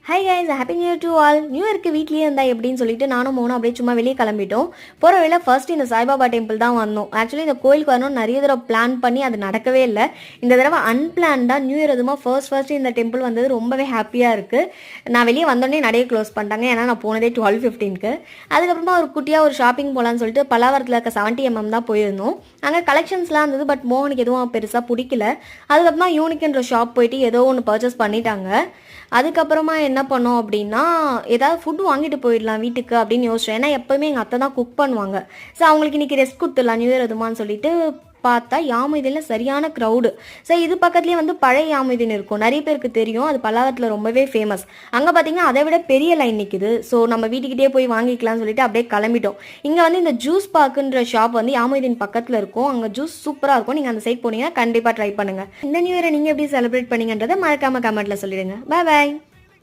Hi guys, happy new year to all. New இயர்க்கு வீட்லேயே இருந்தால் எப்படின்னு சொல்லிட்டு நானும் மோனும் அப்படியே சும்மா வெளியே கிளம்பிட்டோம். போகிற வழியில ஃபர்ஸ்ட் இந்த சாய்பாபா டெம்பிள் தான் வந்தோம். ஆக்சுவலி இந்த கோயிலுக்கு வரணும் நிறைய தடவை பிளான் பண்ணி அது நடக்கவே இல்லை. இந்த தடவை அன்பிளான்டாக நியூ இயர் எதுவுமா ஃபர்ஸ்ட் இந்த டெம்பிள் வந்தது ரொம்பவே ஹாப்பியாக இருக்குது. நான் வெளியே வந்தோடனே நடைய க்ளோஸ் பண்ணிட்டாங்க, ஏன்னா நான் போனதே 12:15க்கு. அதுக்கப்புறமா ஒரு குட்டியாக ஒரு ஷாப்பிங் போகலான்னு சொல்லிட்டு பல்லாவரத்தில் இருக்க 70mm தான் போயிருந்தோம். அங்கே கலெக்ஷன்ஸ்லாம் இருந்தது, பட் மோகனுக்கு எதுவும் பெருசாக பிடிக்கல. அதுக்கப்புறமா யூனிக்ன்ற ஷாப் போயிட்டு ஏதோ ஒன்று பர்ச்சேஸ் பண்ணிட்டாங்க. அதுக்கப்புறமா என்ன பண்ணோம் அப்படின்னா, ஏதாவது ஃபுட் வாங்கிட்டு போயிடலாம் வீட்டுக்கு அப்படின்னு யோசிச்சோம். ஏன்னா எப்போவுமே எங்கள் அத்தை தான் குக் பண்ணுவாங்க. ஸோ அவங்களுக்கு இன்றைக்கி ரெஸ்ட் கொடுத்துடலாம் நியூ இயர் எதுமான்னு சொல்லிட்டு பார்த்தா யாமுதீனில் சரியான க்ரௌடு. ஸோ இது பக்கத்துலேயே வந்து பழைய யாமுதீன் இருக்கும், நிறைய பேருக்கு தெரியும். அது பல்லாவரத்தில் ரொம்பவே ஃபேமஸ். அங்கே பார்த்தீங்கன்னா அதை விட பெரிய லைன் நிற்குது. ஸோ நம்ம வீட்டுக்கிட்டே போய் வாங்கிக்கலாம்னு சொல்லிட்டு அப்படியே கிளம்பிட்டோம். இங்கே வந்து இந்த ஜூஸ் பார்க்குன்ற ஷாப் வந்து யாமுதீன் பக்கத்தில் இருக்கும். அங்கே ஜூஸ் சூப்பராக இருக்கும். நீங்கள் அந்த சைட் போனீங்கன்னா கண்டிப்பாக ட்ரை பண்ணுங்கள். இந்த நியூ இயரை நீங்கள் எப்படி செலிப்ரேட் பண்ணீங்கன்றதை மறக்காமல் கமெண்ட்டில் சொல்லிடுங்க. பாய் பாய்.